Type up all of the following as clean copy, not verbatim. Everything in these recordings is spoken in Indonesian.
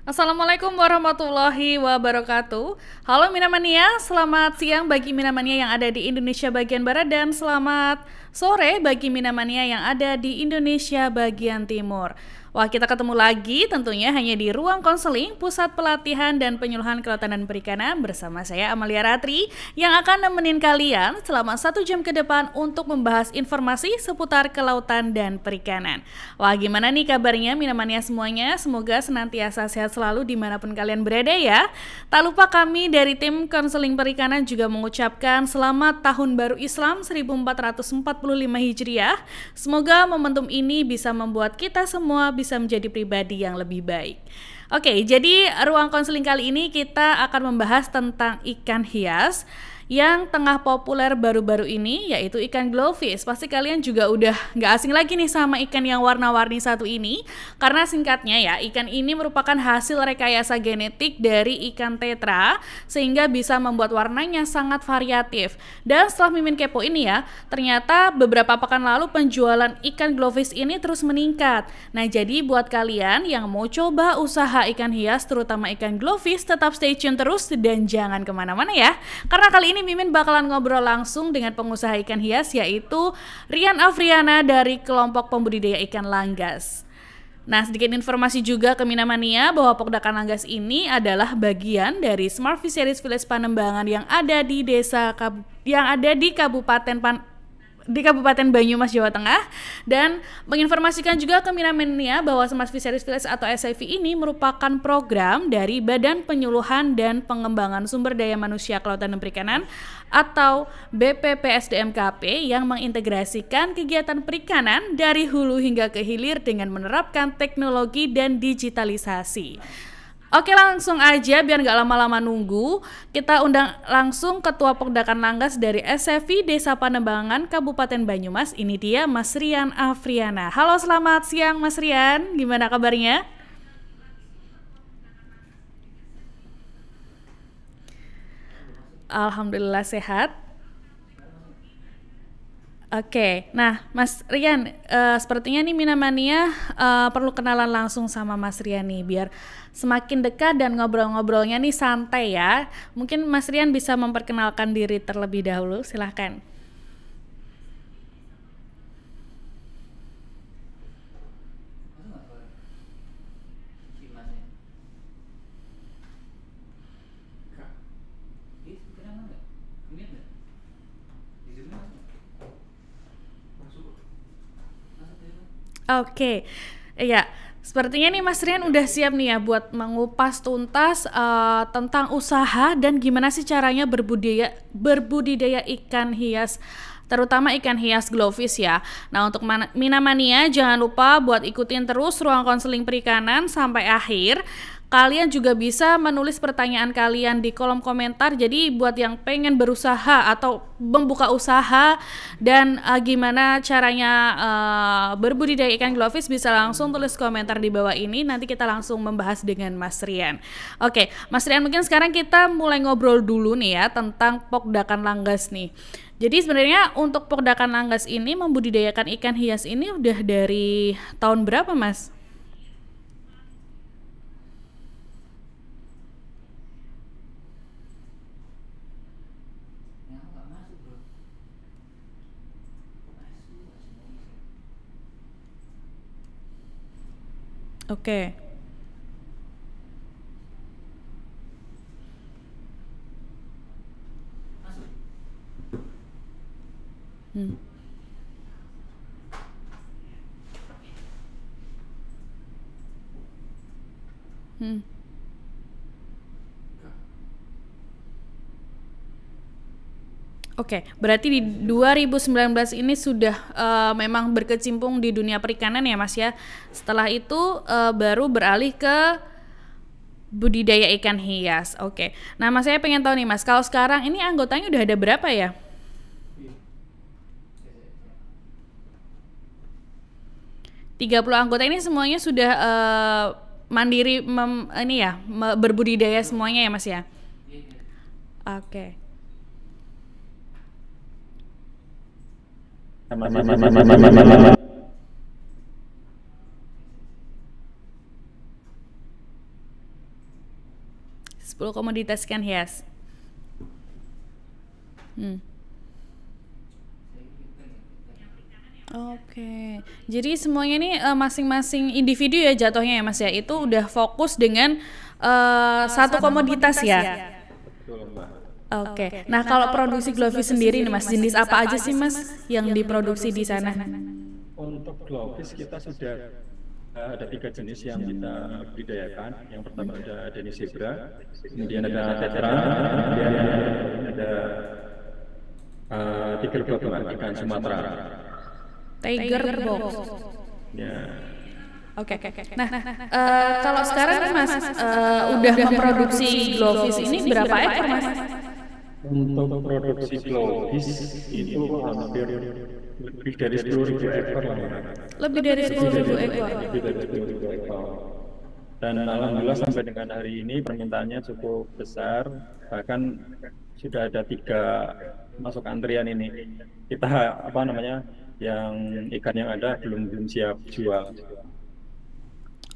Assalamualaikum warahmatullahi wabarakatuh. Halo Minamania, selamat siang bagi Minamania yang ada di Indonesia bagian Barat dan selamat sore bagi Minamania yang ada di Indonesia bagian Timur. Wah, kita ketemu lagi tentunya hanya di Ruang Konseling, Pusat Pelatihan dan Penyuluhan Kelautan dan Perikanan bersama saya Amalia Ratri yang akan nemenin kalian selama 1 jam ke depan untuk membahas informasi seputar kelautan dan perikanan. Wah, gimana nih kabarnya Minamania semuanya? Semoga senantiasa sehat selalu dimanapun kalian berada ya. Tak lupa kami dari tim Konseling Perikanan juga mengucapkan selamat Tahun Baru Islam 1445 Hijriah. Semoga momentum ini bisa membuat kita semua bisa menjadi pribadi yang lebih baik. Oke, jadi ruang konseling kali ini kita akan membahas tentang ikan hias yang tengah populer baru-baru ini, yaitu ikan glowfish. Pasti kalian juga udah nggak asing lagi nih sama ikan yang warna-warni satu ini, karena singkatnya ya, ikan ini merupakan hasil rekayasa genetik dari ikan tetra, sehingga bisa membuat warnanya sangat variatif. Dan setelah Mimin kepo ini ya, ternyata beberapa pekan lalu penjualan ikan glowfish ini terus meningkat. Nah, jadi buat kalian yang mau coba usaha ikan hias, terutama ikan glowfish, tetap stay tune terus dan jangan kemana-mana ya, karena kali ini Mimin bakalan ngobrol langsung dengan pengusaha ikan hias yaitu Rian Afriana dari kelompok pembudidaya ikan Langgas. Nah, sedikit informasi juga ke Minamania bahwa Pokdakan Langgas ini adalah bagian dari Smart Fisheries Village Panembangan yang ada di Kabupaten Banyumas, Jawa Tengah, dan menginformasikan juga ke Minamania bahwa Smart Fisheries Village atau SFV ini merupakan program dari Badan Penyuluhan dan Pengembangan Sumber Daya Manusia Kelautan dan Perikanan atau BPPSDMKP yang mengintegrasikan kegiatan perikanan dari hulu hingga ke hilir dengan menerapkan teknologi dan digitalisasi. Oke, langsung aja biar nggak lama-lama nunggu, kita undang langsung Ketua Pokdakan Langgas dari SFV Desa Panembangan Kabupaten Banyumas. Ini dia Mas Rian Afriana. Halo, selamat siang Mas Rian, gimana kabarnya? Alhamdulillah sehat. Oke, nah Mas Rian, sepertinya nih Minamania perlu kenalan langsung sama Mas Rian nih biar semakin dekat dan ngobrol-ngobrolnya nih santai ya. Mungkin Mas Rian bisa memperkenalkan diri terlebih dahulu, silahkan. Oke, iya. Sepertinya nih Mas Rian udah siap nih ya buat mengupas tuntas tentang usaha dan gimana sih caranya berbudidaya ikan hias, terutama ikan hias glowfish ya. Nah, untuk Minamania jangan lupa buat ikutin terus ruang konseling perikanan sampai akhir. Kalian juga bisa menulis pertanyaan kalian di kolom komentar. Jadi buat yang pengen berusaha atau membuka usaha dan gimana caranya berbudidaya ikan glowfish bisa langsung tulis komentar di bawah ini. Nanti kita langsung membahas dengan Mas Rian. Oke, Mas Rian, mungkin sekarang kita mulai ngobrol dulu nih ya tentang Pokdakan Langgas nih. Jadi sebenarnya untuk Pokdakan Langgas ini membudidayakan ikan hias ini udah dari tahun berapa, Mas? Oke. Hmm. Hmm. Oke, berarti di 2019 ini sudah memang berkecimpung di dunia perikanan ya Mas ya. Setelah itu baru beralih ke budidaya ikan hias. Oke. Nah, Mas, saya pengen tahu nih Mas, kalau sekarang ini anggotanya udah ada berapa ya? 30 anggota ini semuanya sudah mandiri ini ya, berbudidaya semuanya ya Mas ya. Oke. 10 komoditas ikan hias. Oke, jadi semuanya ini masing-masing individu ya jatuhnya ya Mas ya, itu udah fokus dengan satu komoditas ya. Betul, Mbak. Oke, nah kalau produksi Glovis sendiri nih Mas, jenis apa aja sih Mas yang diproduksi di sana? Untuk Glowfish kita sudah ada 3 jenis yang kita budidayakan. Yang pertama ada Danish Zebra, kemudian ada Tetra, kemudian ada Tiger Box, ikan Sumatera. Tiger Box. Ya, Oke. Nah, kalau sekarang nih Mas udah memproduksi Glovis ini berapa ekor Mas? untuk produksi Glowfish itu hampir lebih dari 10.000 ekor lah, Mbak. Lebih dari 10.000 ekor. Lebih dari 10.000 ekor. Dan alhamdulillah sampai dengan hari ini permintaannya cukup besar, bahkan sudah ada 3 masuk antrian ini. Kita apa namanya, yang ikan yang ada belum siap jual.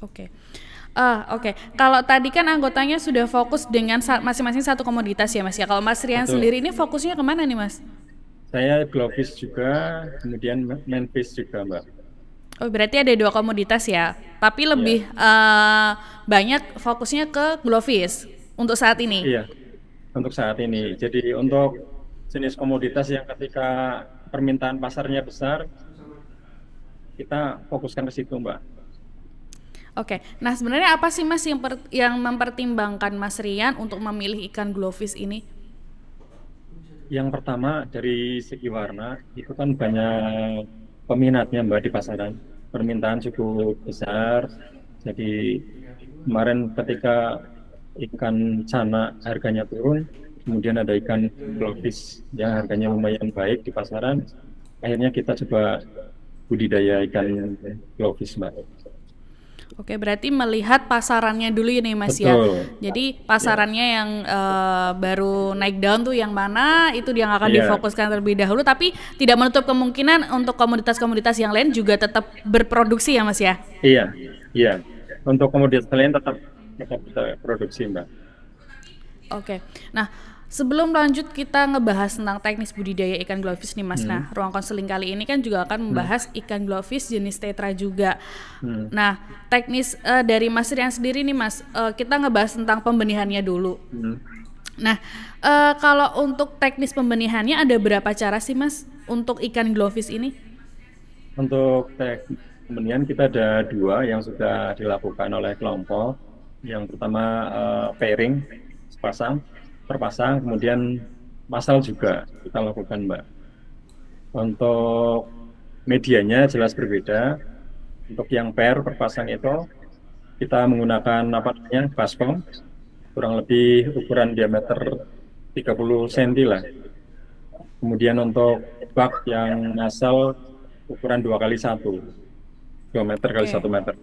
Oke. Oke. Kalau tadi kan anggotanya sudah fokus dengan masing-masing satu komoditas ya Mas ya. Kalau Mas Rian Betul. sendiri ini fokusnya kemana nih Mas? Saya Glowfish juga, kemudian Manfish juga, Mbak. Oh berarti ada 2 komoditas ya. Tapi lebih banyak fokusnya ke Glovis untuk saat ini. Iya, untuk saat ini. Jadi untuk jenis komoditas yang ketika permintaan pasarnya besar, kita fokuskan ke situ, Mbak. Oke. Nah sebenarnya apa sih Mas yang mempertimbangkan Mas Rian untuk memilih ikan Glovis ini? Yang pertama dari segi warna, itu kan banyak peminatnya, Mbak, di pasaran. Permintaan cukup besar. Jadi kemarin ketika ikan cana harganya turun, kemudian ada ikan Glowfish yang harganya lumayan baik di pasaran. Akhirnya kita coba budidaya ikan Glowfish, Mbak. Oke, berarti melihat pasarannya dulu ya nih Mas ya. Betul. Jadi pasarannya yang baru naik daun tuh yang mana, itu yang akan Iya. difokuskan terlebih dahulu. Tapi tidak menutup kemungkinan untuk komoditas-komoditas yang lain juga tetap berproduksi ya Mas ya. Iya, iya. Untuk komoditas lain tetap kita produksi, Mbak. Oke. Nah, sebelum lanjut kita ngebahas tentang teknis budidaya ikan Glovis nih Mas. Nah, ruang konseling kali ini kan juga akan membahas ikan Glovis jenis tetra juga. Nah, teknis dari Mas Rian sendiri nih Mas, kita ngebahas tentang pembenihannya dulu. Nah, kalau untuk teknis pembenihannya ada berapa cara sih Mas untuk ikan Glovis ini? Untuk teknik pembenihan kita ada 2 yang sudah dilakukan oleh kelompok. Yang pertama pairing perpasang, kemudian masal juga kita lakukan, Mbak. Untuk medianya jelas berbeda. Untuk yang perpasang itu kita menggunakan baskom, kurang lebih ukuran diameter 30 cm lah. Kemudian untuk bak yang masal ukuran 2x1, 2 meter kali 1 meter.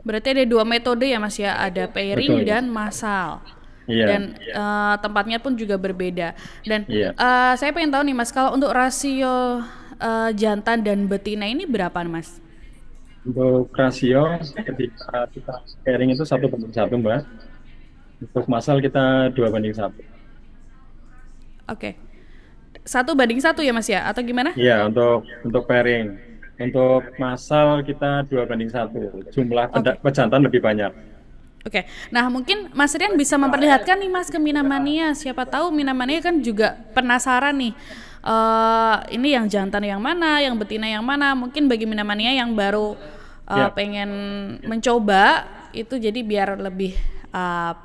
Berarti ada 2 metode ya Mas ya, ada pairing Betul. dan massal. Iya. Dan tempatnya pun juga berbeda. Dan Iya. saya pengen tahu nih Mas, kalau untuk rasio jantan dan betina ini berapa Mas? Untuk rasio ketika kita pairing itu 1:1, Mbak. Untuk massal kita 2:1. Oke. 1:1 ya Mas ya, atau gimana? Iya, untuk pairing. Untuk massal kita 2:1. Jumlah pejantan lebih banyak. Oke, nah mungkin Mas Rian bisa memperlihatkan nih Mas ke Minamania. Siapa tahu Minamania kan juga penasaran nih. Ini yang jantan yang mana, yang betina yang mana. Mungkin bagi Minamania yang baru pengen mencoba itu, jadi biar lebih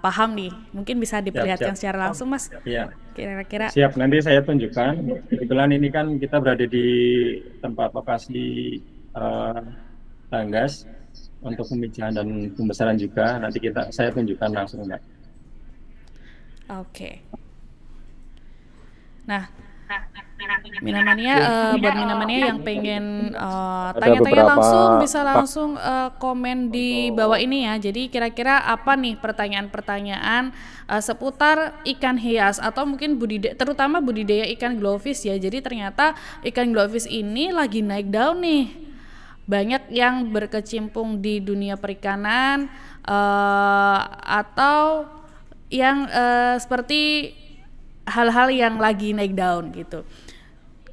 paham nih. Mungkin bisa diperlihatkan secara langsung Mas. Iya. Kira-kira. Siap, nanti saya tunjukkan. Kebetulan ini kan kita berada di tempat lokasi tanggas untuk pemijahan dan pembesaran juga. Nanti saya tunjukkan langsung, Mbak. Oke. Nah, Minamania, buat Minamania yang pengen tanya-tanya langsung, bisa langsung komen di bawah ini ya. Jadi kira-kira apa nih pertanyaan-pertanyaan seputar ikan hias atau mungkin terutama budidaya ikan Glovis ya. Jadi ternyata ikan Glovis ini lagi naik daun nih. Banyak yang berkecimpung di dunia perikanan atau yang seperti hal-hal yang lagi naik daun gitu.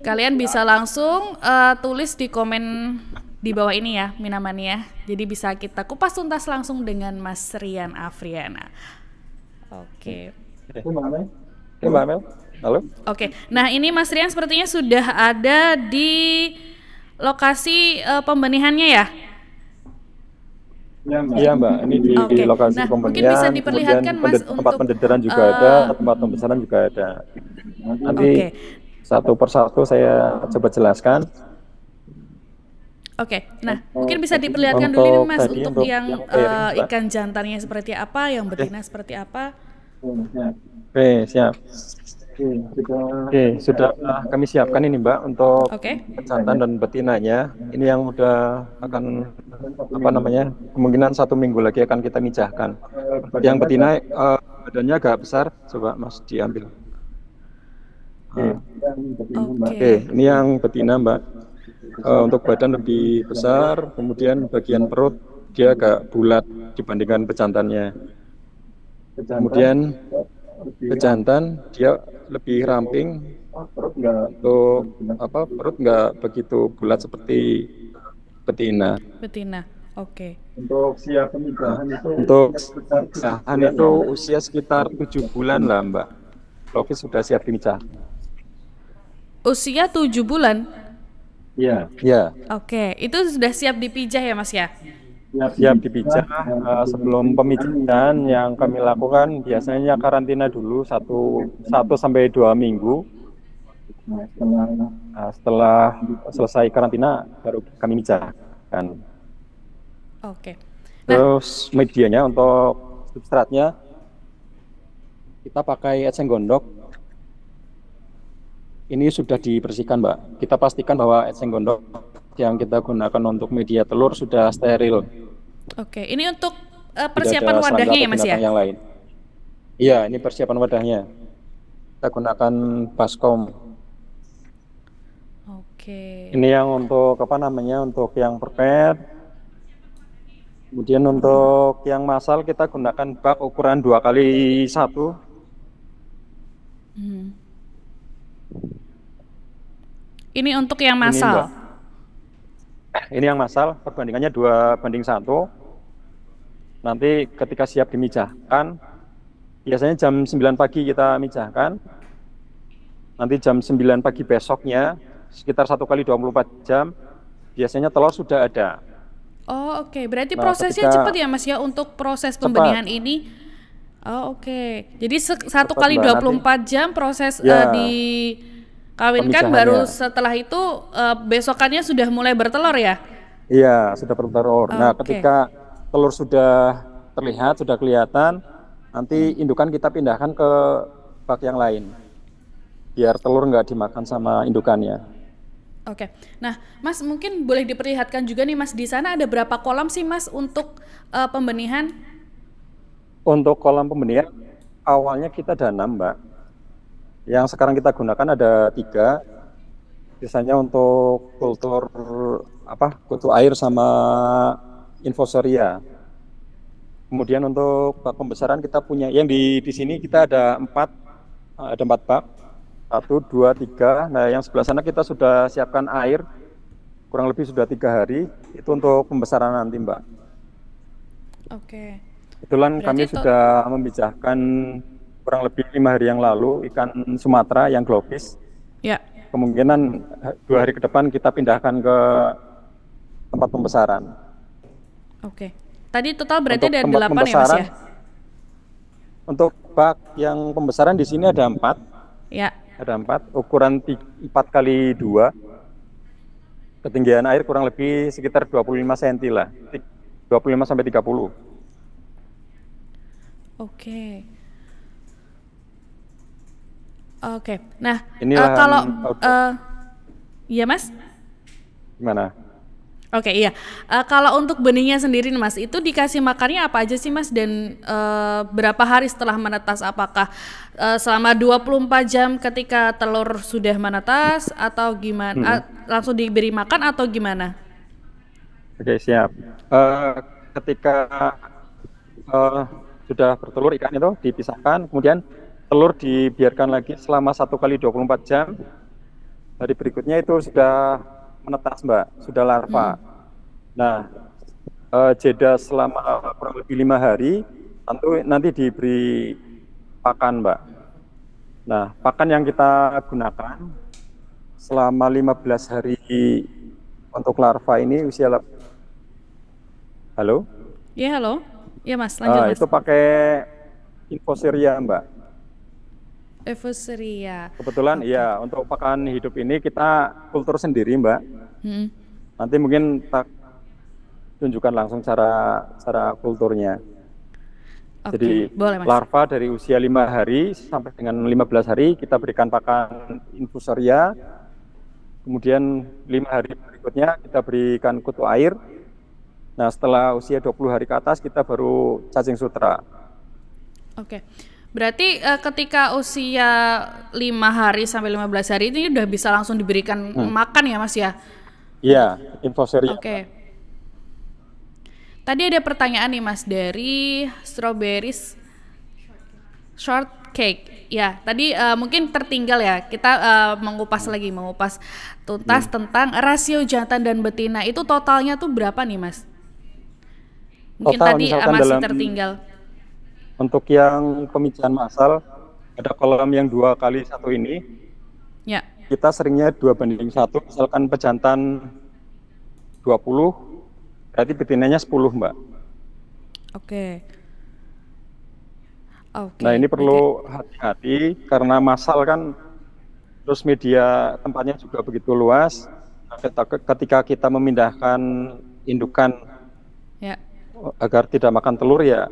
Kalian bisa langsung tulis di komen di bawah ini ya, Minamania. Jadi bisa kita kupas tuntas langsung dengan Mas Rian Afriana. Oke. Oke, Mbak Amel. Halo. Oke. Nah, ini Mas Rian sepertinya sudah ada di lokasi pembenihannya ya? Iya Mbak, ini di Oke. lokasi Nah, mungkin pembenihan, bisa kemudian diperlihatkan Mas tempat untuk pendederan juga ada, tempat pembesaran juga ada. Nanti Oke. satu persatu saya coba jelaskan. Oke. Nah, mungkin bisa diperlihatkan dulu nih Untuk Mas tadi, untuk untuk yang yang pairing, Mbak. ikan jantannya seperti apa, yang betina seperti apa. Oke, siap. Oke, sudah kami siapkan ini Mbak untuk Oke. jantan dan betinanya. Ini yang udah akan apa namanya, kemungkinan 1 minggu lagi akan kita mijahkan. Yang betina badannya agak besar, coba Mas diambil. Oke, ini yang betina Mbak. Untuk badan lebih besar, kemudian bagian perut dia agak bulat dibandingkan pejantannya. Kemudian pejantan dia lebih ramping, untuk perut nggak begitu bulat seperti betina. Betina. Oke. Untuk siap pernikahan itu usia sekitar 7 bulan lah Mbak. Logis sudah siap dimijah. Usia 7 bulan. Iya. Iya. Oke, itu sudah siap dipijah ya Mas ya? Siap dipijah. Sebelum pemijahan yang kami lakukan biasanya karantina dulu 1 sampai 2 minggu. Setelah selesai karantina baru kami mijahkan. Oke. Terus medianya untuk substratnya kita pakai eceng gondok. Ini sudah dibersihkan Mbak. Kita pastikan bahwa eceng gondok yang kita gunakan untuk media telur sudah steril. Oke, ini untuk Tidak persiapan ada serangga wadahnya atau ya Mas ya? binatang yang lain. Iya, ini persiapan wadahnya. Kita gunakan baskom. Oke. Ini yang untuk apa namanya? Untuk yang perpet. Kemudian untuk yang masal kita gunakan bak ukuran 2x1. Hmm. Ini untuk yang Ini, masal. Mbak. Ini yang masal, perbandingannya 2:1. Nanti ketika siap dimijahkan, biasanya jam 9 pagi kita mijahkan. Nanti jam 9 pagi besoknya, sekitar 1 kali 24 jam, biasanya telur sudah ada. Oh oke, berarti Nah, prosesnya ketika cepat ya Mas ya untuk proses cepat. pembenihan ini. Oh oke, jadi 1 Cepat, kali Mbak. 24 jam proses Ya, dikawinkan, pemijahannya. baru setelah itu besokannya sudah mulai bertelur ya? Iya, sudah bertelur. Nah, Oke. ketika telur sudah terlihat, sudah kelihatan, nanti indukan kita pindahkan ke bak yang lain, biar telur nggak dimakan sama indukannya. Oke, nah Mas mungkin boleh diperlihatkan juga nih Mas, di sana ada berapa kolam sih Mas untuk pembenihan? Untuk kolam pembenihan, awalnya kita ada 6, Mbak. Yang sekarang kita gunakan ada 3. Biasanya untuk kultur kutu air sama infusoria. Kemudian untuk bak pembesaran kita punya yang di sini kita ada 4 bak. 1, 2, 3. Nah, yang sebelah sana kita sudah siapkan air kurang lebih sudah 3 hari. Itu untuk pembesaran nanti, Mbak. Oke. Kebetulan Berarti kami sudah membijahkan kurang lebih 5 hari yang lalu ikan Sumatera yang globis. Ya. Kemungkinan 2 hari ke depan kita pindahkan ke tempat pembesaran. Oke. Tadi total berarti Untuk ada tempat 8 ya Mas pembesaran, ya? Untuk bak yang pembesaran di sini ada 4. Ya. Ada 4, ukuran 4x2. Ketinggian air kurang lebih sekitar 25 cm lah. 25 sampai 30. Oke. Oke. Nah, Ini lahan kalau outdoor. iya Mas? Gimana? Oke, iya. Kalau untuk benihnya sendiri nih, Mas, itu dikasih makannya apa aja sih Mas, dan berapa hari setelah menetas? Apakah selama 24 jam ketika telur sudah menetas atau gimana? Langsung diberi makan atau gimana? Oke, siap. Ketika sudah bertelur ikan itu dipisahkan, kemudian telur dibiarkan lagi selama 1 kali 24 jam. Hari berikutnya itu sudah menetas, Mbak, sudah larva. Nah, jeda selama kurang lebih 5 hari, tentu nanti diberi pakan, Mbak. Nah, pakan yang kita gunakan selama 15 hari untuk larva ini Halo? Ya, halo. Ya, Mas, lanjut, Mas. Itu pakai Infoseria, Mbak. Evoseria. Kebetulan ya untuk pakan hidup ini kita kultur sendiri, Mbak. Nanti mungkin tak tunjukkan langsung cara kulturnya. Jadi boleh, Mas. Larva dari usia 5 hari sampai dengan 15 hari kita berikan pakan Infusoria. Kemudian 5 hari berikutnya kita berikan kutu air. Nah, setelah usia 20 hari ke atas kita baru cacing sutra. Oke. Berarti ketika usia 5 hari sampai 15 hari ini udah bisa langsung diberikan makan ya, Mas ya? Iya, Infoseria. Oke. Tadi ada pertanyaan nih, Mas, dari Strawberries Shortcake. Ya, tadi mungkin tertinggal ya. Kita mengupas tuntas tentang rasio jantan dan betina. Itu totalnya tuh berapa nih, Mas? Mungkin Total, tadi masih tertinggal. Untuk yang pemijahan massal, ada kolam yang 2 kali 1 ini. Ya. Kita seringnya 2:1, misalkan pejantan 20, berarti betinanya 10, Mbak. Oke. Nah, ini perlu hati-hati karena massal kan, terus media tempatnya juga begitu luas. Ketika kita memindahkan indukan agar tidak makan telur ya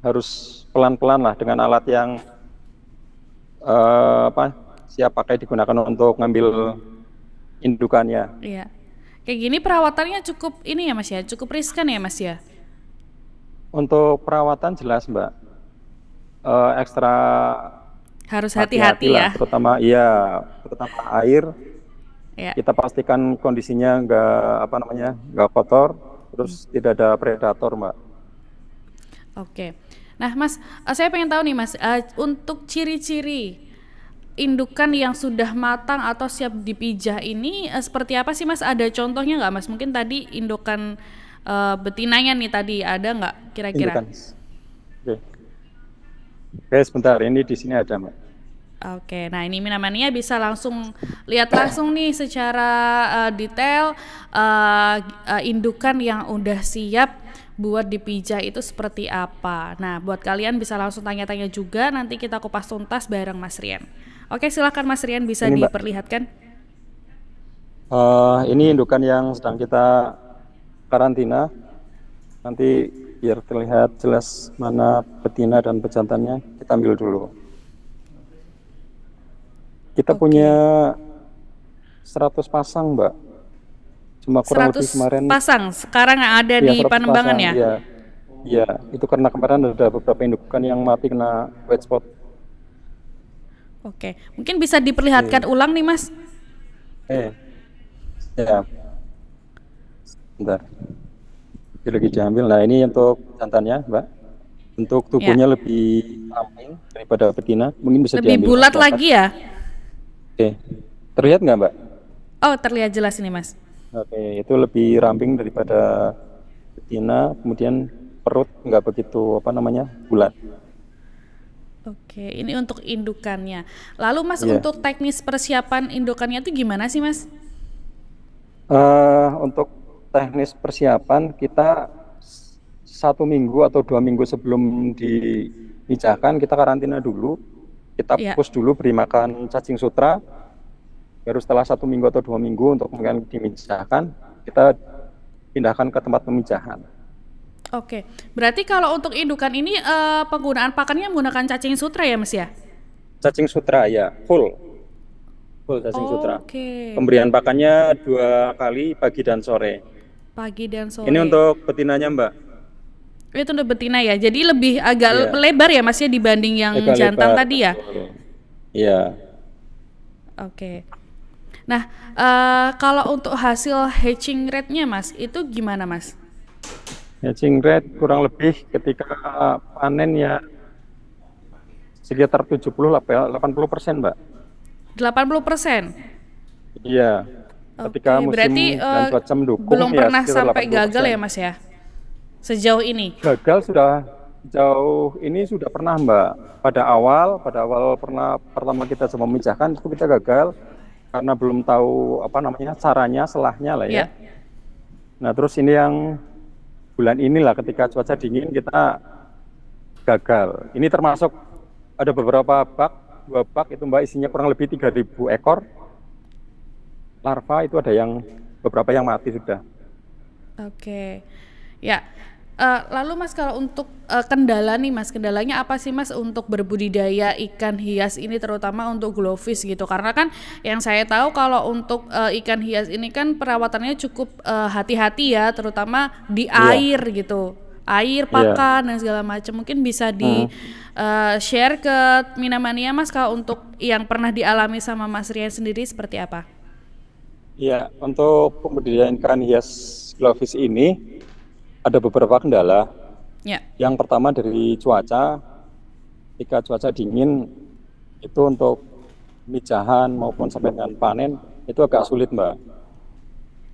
harus pelan-pelan lah dengan alat yang siap pakai digunakan untuk ngambil indukannya. Iya. Kayak gini perawatannya cukup ini ya, Mas ya, cukup riskan ya, Mas ya. Untuk perawatan jelas, Mbak, ekstra harus hati-hati ya. Terutama air. Ya. Kita pastikan kondisinya nggak kotor, terus tidak ada predator, Mbak. Oke. Nah, Mas, saya pengen tahu nih, Mas, untuk ciri-ciri indukan yang sudah matang atau siap dipijah ini seperti apa sih, Mas? Ada contohnya nggak, Mas? Mungkin tadi indukan betinanya nih tadi ada nggak kira-kira? Oke, sebentar, ini di sini ada, Mbak. Oke, nah ini Minamania bisa langsung lihat langsung nih secara detail indukan yang udah siap buat dipijah itu seperti apa. Nah, buat kalian bisa langsung tanya-tanya juga, nanti kita kupas tuntas bareng Mas Rian. Oke, silakan Mas Rian, bisa ini, diperlihatkan. Ini indukan yang sedang kita karantina. Nanti biar terlihat jelas mana betina dan pejantannya, kita ambil dulu. Kita punya 100 pasang, Mbak. Cuma kurang lebih kemarin pasang sekarang yang ada di Panembangan pasang, ya? Iya, itu karena kemarin ada beberapa indukan yang mati kena white spot. Oke, mungkin bisa diperlihatkan ulang nih, Mas. Ya, bentar. Ini lagi diambil. Nah, ini untuk jantannya, Mbak. Untuk tubuhnya lebih ramping daripada betina, mungkin bisa lebih diambil bulat lagi ya? Oke, terlihat nggak, Mbak? Oh, terlihat jelas ini, Mas. Oke, itu lebih ramping daripada betina, kemudian perut nggak begitu bulat. Oke, ini untuk indukannya. Lalu, Mas, untuk teknis persiapan indukannya itu gimana sih, Mas? Untuk teknis persiapan kita 1 minggu atau 2 minggu sebelum dipijahkan kita karantina dulu, kita push dulu, beri makan cacing sutra. Baru setelah 1 minggu atau 2 minggu untuk kemudian dimijahkan, kita pindahkan ke tempat pemijahan. Oke, berarti kalau untuk indukan ini penggunaan pakannya menggunakan cacing sutra ya, Mas ya? Cacing sutra ya, full cacing sutra. Oke. Pemberian pakannya 2 kali, pagi dan sore. Pagi dan sore. Ini untuk betinanya, Mbak. Itu untuk betina ya, jadi lebih agak lebar ya, Mas ya, dibanding yang jantan tadi ya? Iya. Oke. Nah, kalau untuk hasil hatching rate-nya, Mas, itu gimana, Mas? Hatching rate kurang lebih ketika panen ya sekitar 70 lah, 80%, Mbak. 80%. Iya, ketika Oke, berarti musim dan cuaca mendukung belum ya pernah sekitar sampai gagal 80%. ya Mas ya? Sejauh ini. Gagal sudah jauh ini sudah pernah, Mbak. Pada awal pernah pertama kita coba memecahkan itu kita gagal karena belum tahu apa namanya caranya, selahnya lah ya. Ya. Nah, terus ini yang bulan inilah ketika cuaca dingin kita gagal. Ini termasuk ada beberapa bak, 2 bak itu Mbak isinya kurang lebih 3.000 ekor larva, itu ada yang beberapa yang mati sudah. Oke. Ya. Lalu Mas kalau untuk kendala nih Mas, kendalanya apa sih Mas untuk berbudidaya ikan hias ini terutama untuk glowfish gitu? Karena kan yang saya tahu kalau untuk ikan hias ini kan perawatannya cukup hati-hati ya, terutama di air gitu. Air, pakan dan segala macam. Mungkin bisa di share ke Minamania Mas kalau untuk yang pernah dialami sama Mas Rian sendiri seperti apa? Iya, untuk pembudidayaan ikan hias glowfish ini ada beberapa kendala. Ya. Yang pertama dari cuaca. Ketika cuaca dingin itu untuk mijahan maupun sampai dengan panen itu agak sulit, Mbak.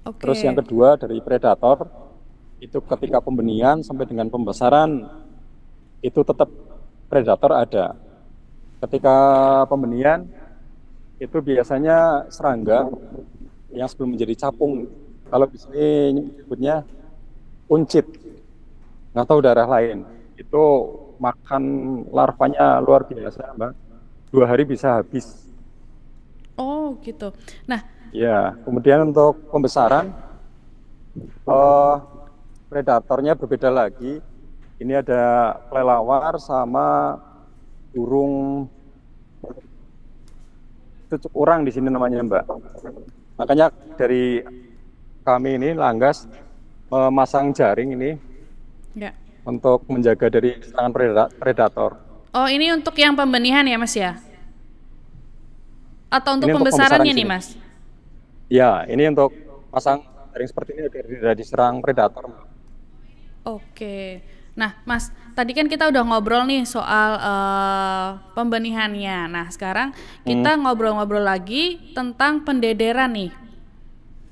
Oke. Terus yang kedua dari predator, itu ketika pembenihan sampai dengan pembesaran itu tetap predator ada. Ketika pembenihan itu biasanya serangga yang sebelum menjadi capung, kalau di sini nyebutnya uncit, nggak tahu daerah lain, itu makan larvanya luar biasa, Mbak. 2 hari bisa habis. Oh gitu. Nah, Ya, kemudian untuk pembesaran, predatornya berbeda lagi. Ini ada kelelawar sama burung cucuk urang di sini namanya, Mbak. Makanya dari kami ini Langgas memasang jaring ini ya. untuk menjaga dari serangan predator. Oh ini untuk yang pembenihan ya Mas ya? Atau untuk Ini untuk pembesarannya pembesaran nih sini. Mas? Ya, ini untuk pasang jaring seperti ini agar tidak diserang predator. Oke. Nah Mas, tadi kan kita udah ngobrol nih soal pembenihannya. Nah sekarang kita ngobrol-ngobrol lagi tentang pendederan nih.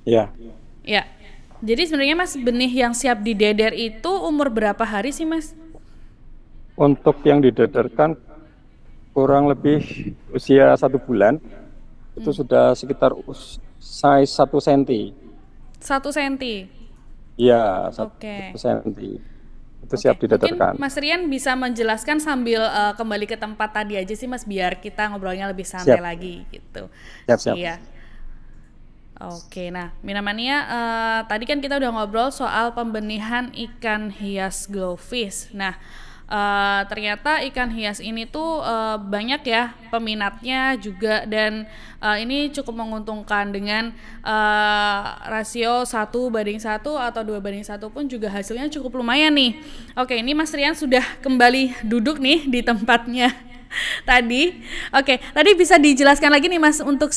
Ya. Ya. Jadi sebenarnya Mas, benih yang siap dideder itu umur berapa hari sih Mas? Untuk yang didedarkan kurang lebih usia 1 bulan, itu sudah sekitar size 1 cm. 1 cm. Iya, 1 Oke. cm. Itu Oke, siap mungkin didedarkan. Mas Rian bisa menjelaskan sambil kembali ke tempat tadi aja sih Mas, biar kita ngobrolnya lebih santai Siap, lagi gitu. siap. Iya. Oke, nah Minamania, tadi kan kita udah ngobrol soal pembenihan ikan hias glowfish. Nah, ternyata ikan hias ini tuh banyak ya peminatnya juga, dan ini cukup menguntungkan dengan rasio 1:1 atau 2:1 pun juga hasilnya cukup lumayan nih. Oke, ini Mas Rian sudah kembali duduk nih di tempatnya tadi. Oke, tadi bisa dijelaskan lagi nih Mas untuk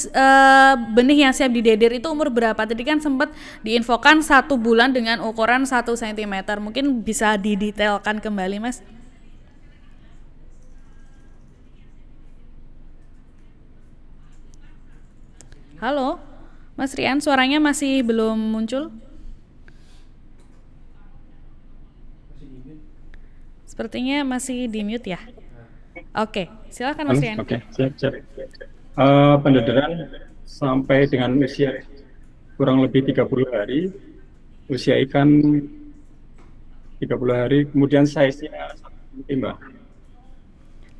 benih yang siap dideder itu umur berapa? Tadi kan sempat diinfokan 1 bulan dengan ukuran 1 cm. Mungkin bisa didetailkan kembali Mas? Halo, Mas Rian, suaranya masih belum muncul? Sepertinya masih di mute ya. Oke, silakan Mas Rian. Oke, siap. Pendederan sampai dengan usia kurang lebih 30 hari, usia ikan 30 hari, kemudian size-nya 1 cm, Mbak.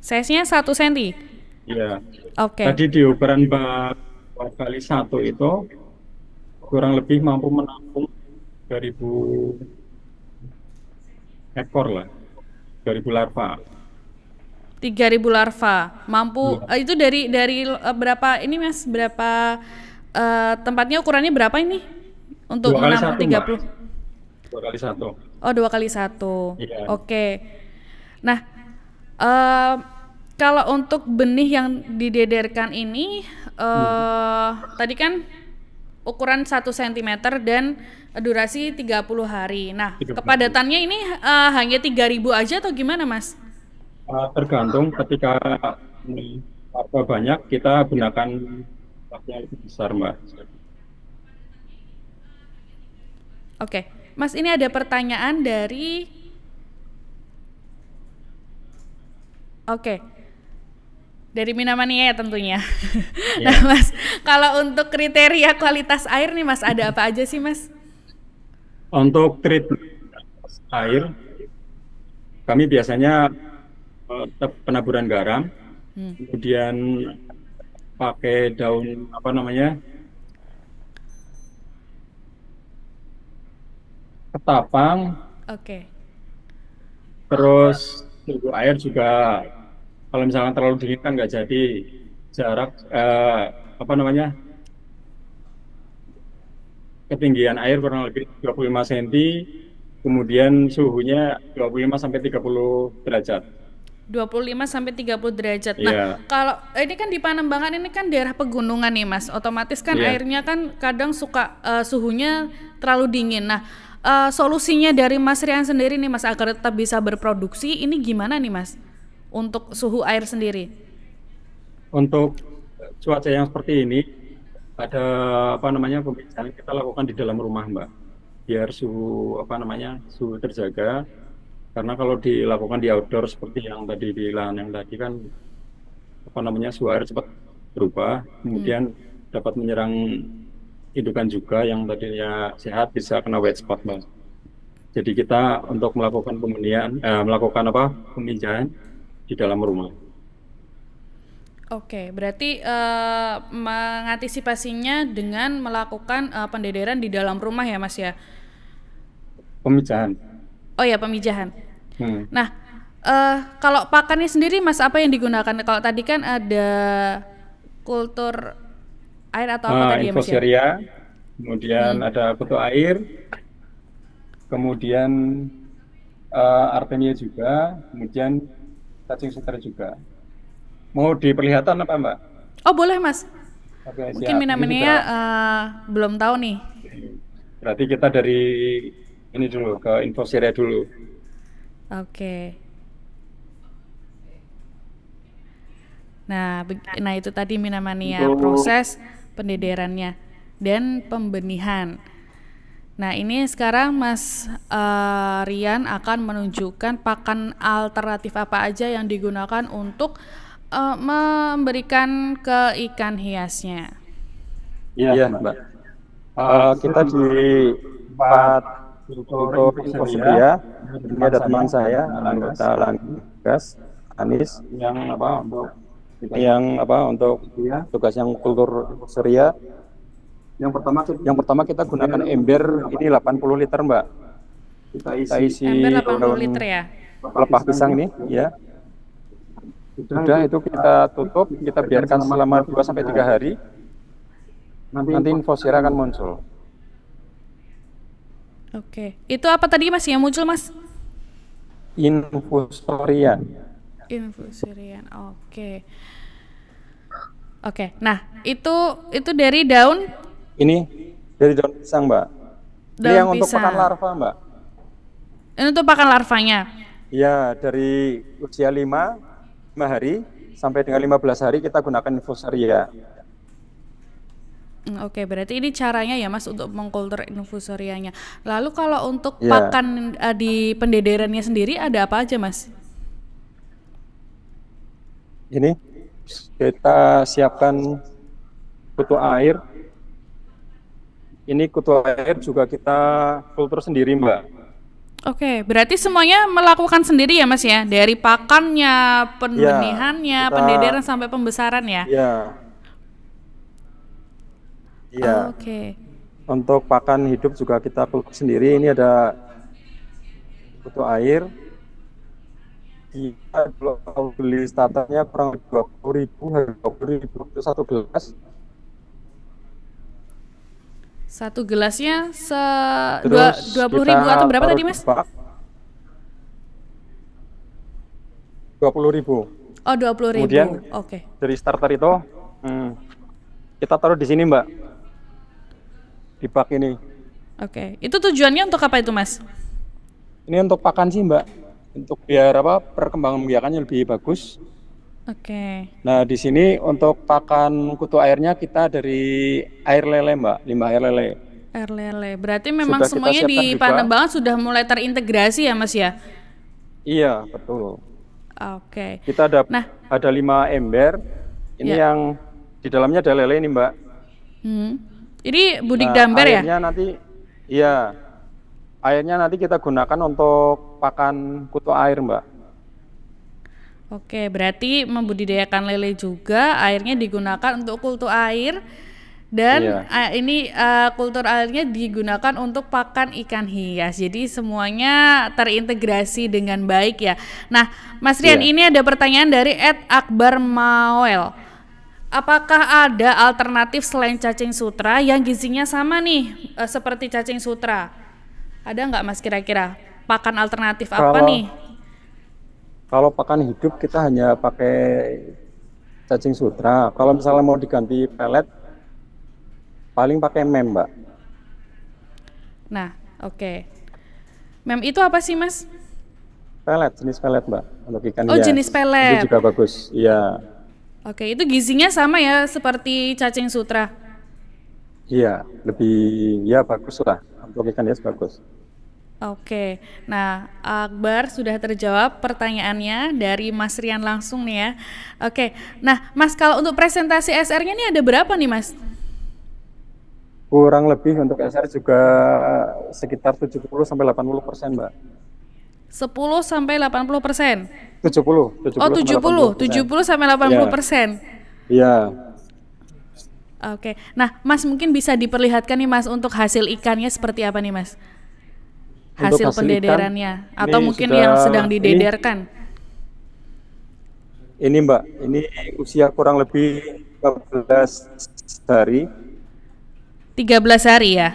Size-nya 1 cm. Iya. Oke. Tadi di ukuran bak 2x1 itu kurang lebih mampu menampung 2.000 ekor lah, 2.000 larva. 3.000 larva mampu. Itu dari berapa ini Mas? Berapa tempatnya, ukurannya berapa ini untuk 2x1, menampung 30? 2x1. Oh, 2x1. Iya. Oke. Nah, kalau untuk benih yang didederkan ini tadi kan ukuran 1 cm dan durasi 30 hari. Nah, 30 hari. kepadatannya ini hanya 3.000 aja atau gimana, Mas? Tergantung ketika harga banyak kita gunakan truknya lebih besar, Mbak. Oke, Mas, ini ada pertanyaan dari Oke, dari Minamania ya tentunya. Nah, Ya, Mas, kalau untuk kriteria kualitas air nih, Mas, ada apa aja sih, Mas? untuk treatment air kami biasanya penaburan garam, Hmm. kemudian pakai daun apa namanya ketapang, Oke. terus suhu air juga kalau misalkan terlalu dingin kan nggak jadi jarak apa namanya ketinggian air kurang lebih 25 cm, kemudian suhunya 25 sampai 30 derajat. 25 sampai 30 derajat. Nah, Iya, kalau ini kan di Panembahan ini kan daerah pegunungan nih, Mas. Otomatis kan iya. airnya kan kadang suka suhunya terlalu dingin. Nah, solusinya dari Mas Rian sendiri nih, Mas, agar tetap bisa berproduksi ini gimana nih, Mas? Untuk suhu air sendiri. Untuk cuaca yang seperti ini ada apa namanya pemisahan kita lakukan di dalam rumah, Mbak, biar suhu apa namanya suhu terjaga. Karena kalau dilakukan di outdoor seperti yang tadi di lahan yang tadi kan apa namanya suhu air cepat berubah, Hmm. kemudian dapat menyerang indukan juga yang tadinya sehat bisa kena white spot, Mbak. Jadi kita untuk melakukan melakukan apa peminjahan di dalam rumah. Oke, berarti mengantisipasinya dengan melakukan pendederan di dalam rumah ya, Mas ya. Pemijahan. Oh ya, pemijahan. Hmm. Nah, kalau pakannya sendiri, Mas, apa yang digunakan? Kalau tadi kan ada kultur air atau apa tadi ya, Mas ya? Infoseria, kemudian Hmm. ada kutu air, kemudian Artemia juga, kemudian cacing sutra juga. Mau diperlihatkan apa, Mbak? Oh, boleh, Mas. Oke, Mungkin siap. Ini Minamania sudah. belum tahu nih. Berarti kita dari ini dulu ke Infoseria dulu. Oke. Nah itu tadi Minamania Untuk proses pendederannya dan pembenihan. Nah, ini sekarang Mas Rian akan menunjukkan pakan alternatif apa aja yang digunakan untuk memberikan ke ikan hiasnya. iya, Mbak. Kita di tempat untuk Infoseria. Ini ada teman saya, anggota Langgas, Anis, yang apa untuk tugas yang kultur Infoseria. Yang pertama kita gunakan ember ini 80 liter, Mbak. Kita isi Ember 80 daun liter ya. pelepah pisang nih, ya. Sudah itu kita tutup, kita biarkan selama 2 sampai 3 hari. Nanti Infoseria akan muncul. Oke. Itu apa tadi, Mas, yang muncul, Mas? Infusoria. Infusorian. Oke. Oke. Nah, itu dari daun Ini dari daun pisang, Mbak. Ini daun yang untuk pisang. pakan larva, Mbak. Ini untuk pakan larvanya. Ya, dari usia 5 hari sampai dengan 15 hari kita gunakan Infusoria. Oke, berarti ini caranya ya, Mas, untuk mengkultur infusorianya. Lalu kalau untuk Ya, pakan di pendederannya sendiri ada apa aja, Mas? ini kita siapkan kutu air. Ini kutu air juga kita filter sendiri, Mbak. Oke, berarti semuanya melakukan sendiri ya, Mas ya? Dari pakannya, Ya, pembenihannya, kita pendederan sampai pembesaran ya? ya, ya. Oke. Untuk pakan hidup juga kita filter sendiri. Ini ada kutu air. Kita kalau beli starternya kurang lebih 20.000, harga 20.000 itu satu gelas. Satu gelasnya Terus 20.000 kita atau berapa taruh tadi, di Mas? bak 20.000. Oh, 20.000. Kemudian Oke. dari starter itu kita taruh di sini, Mbak. di bak ini. Oke, itu tujuannya untuk apa itu, Mas? Ini untuk pakan sih Mbak, untuk biar apa perkembangan biakannya lebih bagus. Oke. Nah di sini untuk pakan kutu airnya kita dari air lele Mbak, limbah air lele. Air lele. Berarti memang Sudah kita semuanya siapkan di juga. Panembahan sudah mulai terintegrasi ya, Mas ya? Iya betul. Oke. Kita Nah, ada 5 ember. Ini ya. yang di dalamnya ada lele ini Mbak. Ini budik Nah damber ya? airnya nanti, iya airnya nanti kita gunakan untuk pakan kutu air Mbak. Oke, berarti membudidayakan lele juga, airnya digunakan untuk kultur air dan Iya. ini kultur airnya digunakan untuk pakan ikan hias. Jadi semuanya terintegrasi dengan baik ya. Nah, Mas Rian, Iya. ini ada pertanyaan dari @akbar Mawel. Apakah ada alternatif selain cacing sutra yang gizinya sama nih seperti cacing sutra? Ada nggak Mas kira-kira pakan alternatif apa Kalau nih? kalau pakan hidup kita hanya pakai cacing sutra. Kalau misalnya mau diganti pelet, paling pakai mem Mbak. Nah, oke. Mem itu apa sih, Mas? Pelet, jenis pelet Mbak, untuk ikan Oh, hias. jenis pelet. Itu juga bagus. Iya, Oke, itu gizinya sama ya seperti cacing sutra. iya, lebih ya bagus lah untuk ikan hias bagus. Oke, nah Akbar sudah terjawab pertanyaannya dari Mas Rian langsung nih ya. Oke, nah Mas kalau untuk presentasi SR-nya nih ada berapa nih Mas? Kurang lebih untuk SR juga sekitar 70-80% Mbak. 10 sampai 80%. 70, Oh 70, 70 sampai 80%. Iya. Oke, nah Mas mungkin bisa diperlihatkan nih Mas untuk hasil ikannya seperti apa nih Mas? Untuk Hasil hasil pendederannya ikan, atau ini mungkin sudah- yang sedang didederkan. Ini Mbak, ini usia kurang lebih 14 hari. 13 hari ya.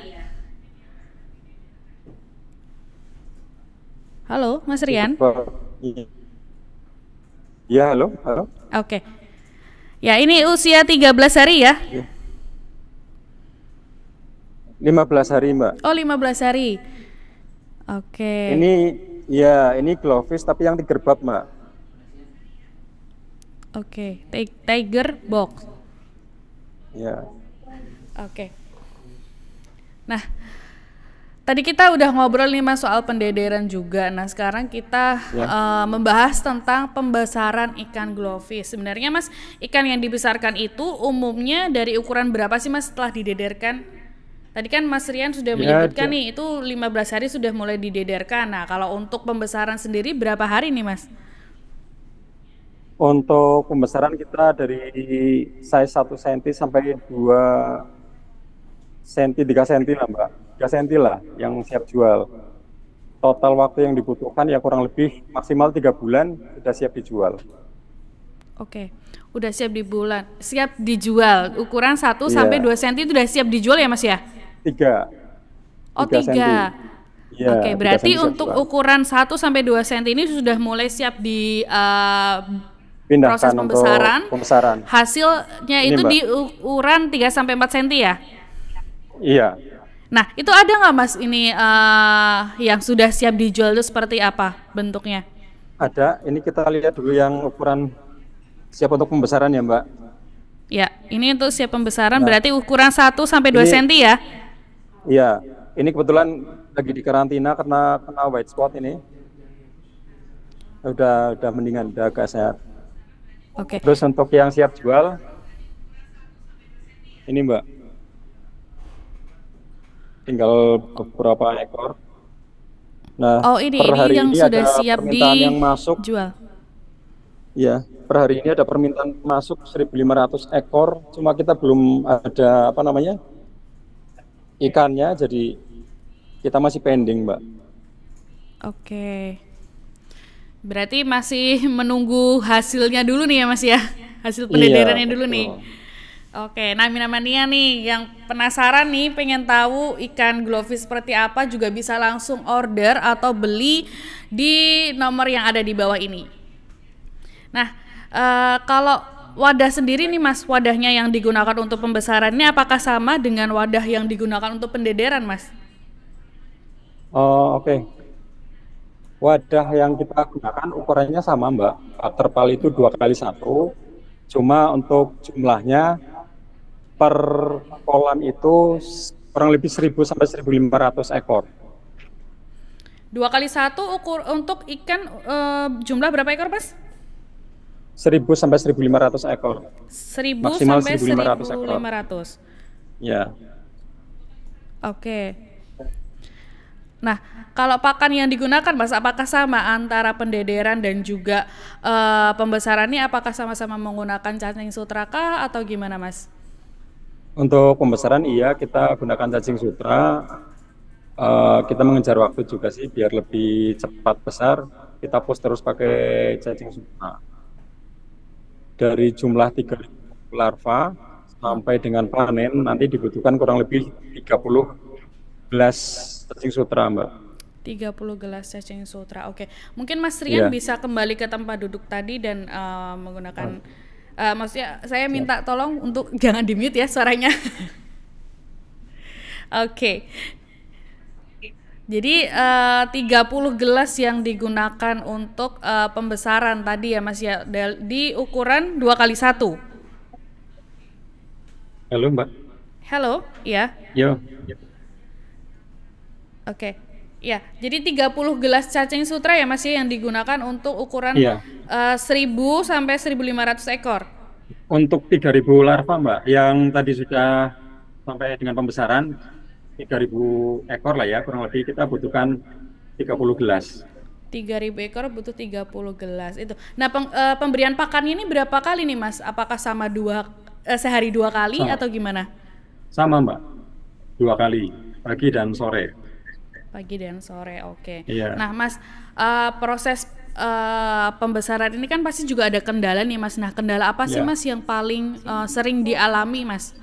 Halo, Mas Rian. Iya, halo, halo. Oke. Ya, ini usia 13 hari ya. 15 hari Mbak. Oh, 15 hari. Oke. Ini ya, ini glowfish tapi yang tigerbab Mbak. Oke, tiger box. Ya. Oke. Nah, tadi kita udah ngobrol nih Mas soal pendederan juga. Nah, sekarang kita membahas tentang pembesaran ikan glowfish. Sebenarnya Mas, ikan yang dibesarkan itu umumnya dari ukuran berapa sih Mas setelah didederkan? Tadi kan Mas Rian sudah menyebutkan nih itu 15 hari sudah mulai didederkan. Nah, kalau untuk pembesaran sendiri berapa hari nih Mas? Untuk pembesaran kita dari size 1 cm sampai 2 cm, 3 cm lah Mbak. 3 cm lah yang siap jual. Total waktu yang dibutuhkan ya kurang lebih maksimal 3 bulan sudah siap dijual. Oke, udah siap dijual. Ukuran 1 sampai 2 cm itu udah siap dijual ya Mas ya? 3. Oh 3 3. cm. Ya, Oke, 3 berarti cm siap untuk jual. ukuran 1 sampai 2 cm ini sudah mulai siap di Pindahkan proses untuk pembesaran. pembesaran. Hasilnya Ini, itu Mbak. di ukuran 3 sampai 4 cm ya? Iya. Nah, itu ada nggak Mas ini yang sudah siap dijual itu seperti apa bentuknya? Ada, ini kita lihat dulu yang ukuran siap untuk pembesaran ya Mbak. Ya, ini untuk siap pembesaran Nah, berarti ukuran 1 sampai 2 ini- cm ya? Iya, ini kebetulan lagi di karantina karena kena white spot ini. Udah mendingan, udah agak sehat. Oke. Terus untuk yang siap jual, ini Mbak, tinggal beberapa ekor. Nah, Oh, ini per hari yang ini sudah ada siap permintaan yang masuk. dijual. Ya, per hari ini ada permintaan masuk 1.500 ekor. Cuma kita belum ada apa namanya ikannya, jadi kita masih pending, Mbak. Oke. Berarti masih menunggu hasilnya dulu nih ya Mas ya? Hasil pendederannya Iya, dulu betul. nih. Oke, nah Minamania nih yang penasaran nih pengen tahu ikan glowfish seperti apa juga bisa langsung order atau beli di nomor yang ada di bawah ini. Nah, kalau wadah sendiri nih Mas, wadahnya yang digunakan untuk pembesaran ini apakah sama dengan wadah yang digunakan untuk pendederan Mas? Oke. Wadah yang kita gunakan ukurannya sama Mbak. Terpal itu 2x1. Cuma untuk jumlahnya per kolam itu kurang lebih 1000 sampai 1500 ekor. 2x1 ukur untuk ikan jumlah berapa ekor Mas? 1000 sampai 1500 ekor. 1000 Maksimal sampai 1500 ekor. 1500. Ya. Oke. Nah, kalau pakan yang digunakan Mas, apakah sama antara pendederan dan juga pembesarannya? Apakah sama-sama menggunakan cacing sutra kah atau gimana Mas? Untuk pembesaran iya kita gunakan cacing sutra. Kita mengejar waktu juga sih biar lebih cepat besar. Kita push terus pakai cacing sutra. Dari jumlah 3.000 larva sampai dengan panen nanti dibutuhkan kurang lebih 30 gelas cacing sutra Mbak. 30 gelas cacing sutra. Oke. Mungkin Mas Rian bisa kembali ke tempat duduk tadi dan menggunakan maksudnya saya minta tolong untuk jangan di-mute ya suaranya. Oke. Jadi 30 gelas yang digunakan untuk pembesaran tadi ya Mas ya, di ukuran 2x1. Halo Mbak. Halo, ya. Yo. Oke. Ya, jadi 30 gelas cacing sutra ya Mas ya yang digunakan untuk ukuran 1000 sampai 1500 ekor. Untuk 3.000 larva Mbak, yang tadi sudah sampai dengan pembesaran 3.000 ekor lah ya, kurang lebih kita butuhkan 30 gelas. 3.000 ekor butuh 30 gelas itu. Nah, pemberian pakan ini berapa kali nih Mas? Apakah sama sehari 2 kali atau gimana? Sama Mbak, 2 kali, pagi dan sore. Pagi dan sore, oke. Iya. Nah Mas, proses pembesaran ini kan pasti juga ada kendala nih Mas. Nah, kendala apa sih Mas yang paling sering dialami Mas?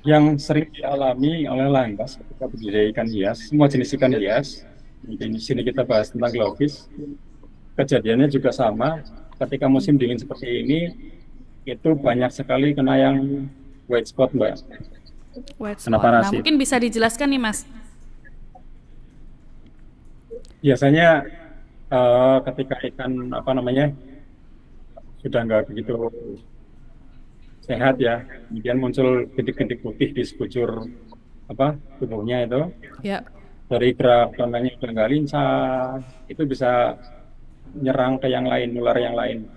Yang sering dialami oleh Langkas ketika budidaya ikan hias, semua jenis ikan hias, di sini kita bahas tentang globis, kejadiannya juga sama, ketika musim dingin seperti ini, itu banyak sekali kena yang white spot Mbak. White spot. Nah, mungkin bisa dijelaskan nih Mas. Biasanya ketika ikan sudah nggak begitu sehat ya, kemudian muncul bintik-bintik putih di sekujur tubuhnya itu. Ya. Dari gerak tangannya udah nggak lincah, itu bisa nyerang ke yang lain, nular yang lain.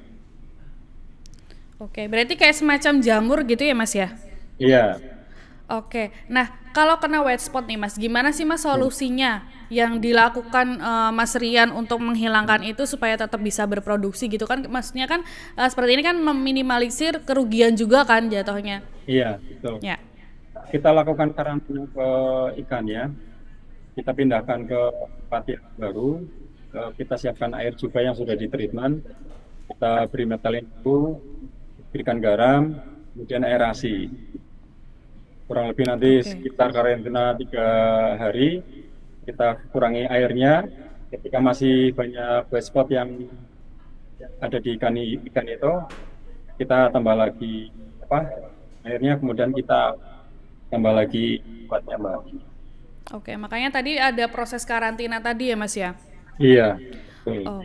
Oke, berarti kayak semacam jamur gitu ya Mas ya? Iya. Oke, nah kalau kena white spot nih Mas, gimana sih Mas solusinya yang dilakukan Mas Rian untuk menghilangkan itu supaya tetap bisa berproduksi gitu kan? Maksudnya kan seperti ini kan meminimalisir kerugian juga kan jatuhnya? Iya, betul. Ya. Kita lakukan karantina ke ikannya, kita pindahkan ke tempat yang baru, kita siapkan air juga yang sudah ditreatment, kita beri metalin dulu, berikan garam, kemudian aerasi. Kurang lebih nanti sekitar karantina 3 hari, kita kurangi airnya. Ketika masih banyak white spot yang ada di ikan itu, kita tambah lagi airnya, kemudian kita tambah lagi kuatnya Mbak. Oke, makanya tadi ada proses karantina tadi ya Mas ya? Iya.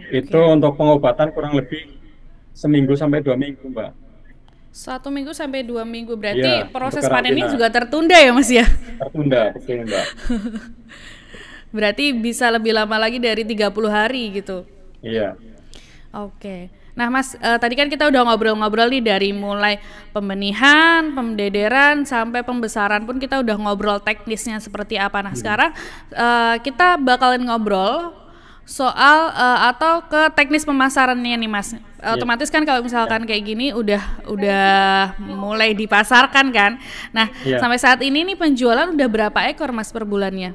Itu untuk pengobatan kurang lebih 1 minggu sampai 2 minggu Mbak. 1 minggu sampai 2 minggu, berarti proses panennya juga tertunda ya Mas ya? Tertunda, betul Mbak. Berarti bisa lebih lama lagi dari 30 hari gitu? Iya. Oke. Nah Mas, tadi kan kita udah ngobrol-ngobrol nih dari mulai pembenihan, pembederan, sampai pembesaran pun kita udah ngobrol teknisnya seperti apa. Nah sekarang kita bakalan ngobrol soal atau ke teknis pemasarannya nih Mas. Otomatis kan kalau misalkan kayak gini udah mulai dipasarkan kan. Nah, sampai saat ini nih penjualan udah berapa ekor Mas per bulannya?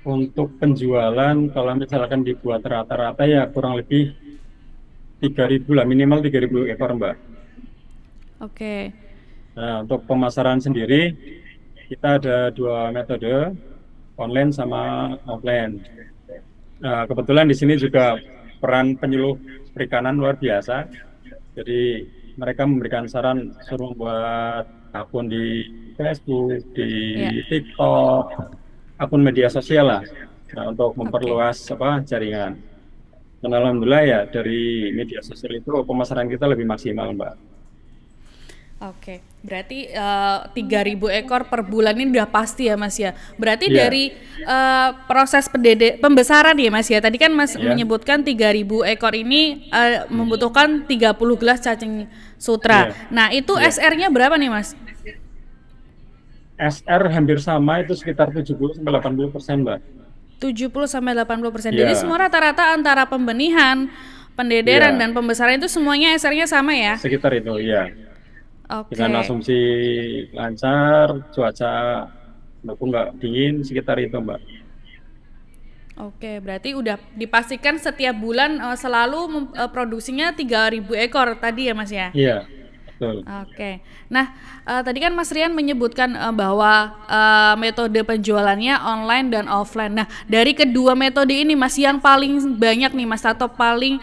Untuk penjualan kalau misalkan dibuat rata-rata ya kurang lebih 3.000 lah, minimal 3.000 ekor Mbak. Oke. Nah, untuk pemasaran sendiri kita ada 2 metode, online sama offline. Nah, kebetulan di sini juga peran penyuluh perikanan luar biasa. Jadi mereka memberikan saran suruh buat akun di Facebook, di Ya. TikTok, akun media sosial lah. Nah, untuk Oke. memperluas apa jaringan. Dan alhamdulillah ya dari media sosial itu pemasaran kita lebih maksimal, Mbak. Oke, berarti 3.000 ekor per bulan ini udah pasti ya Mas ya. Berarti Iya, dari proses pembesaran ya Mas ya. Tadi kan Mas ya, menyebutkan 3.000 ekor ini membutuhkan 30 gelas cacing sutra. iya, Nah, itu iya. SR-nya berapa nih Mas? SR hampir sama itu sekitar 70 sampai 80%, Mbak. 70 sampai 80%. Jadi Iya, semua rata-rata antara pembenihan, pendederan iya, dan pembesaran itu semuanya SR-nya sama ya? sekitar itu, ya. Dengan Oke. asumsi lancar, cuaca mendukung nggak dingin, sekitar itu, Mbak. Oke, berarti udah dipastikan setiap bulan selalu produksinya 3.000 ekor tadi ya Mas ya? Iya, betul. Oke. Nah, tadi kan Mas Rian menyebutkan bahwa metode penjualannya online dan offline. Nah, dari kedua metode ini Mas yang paling banyak nih Mas atau paling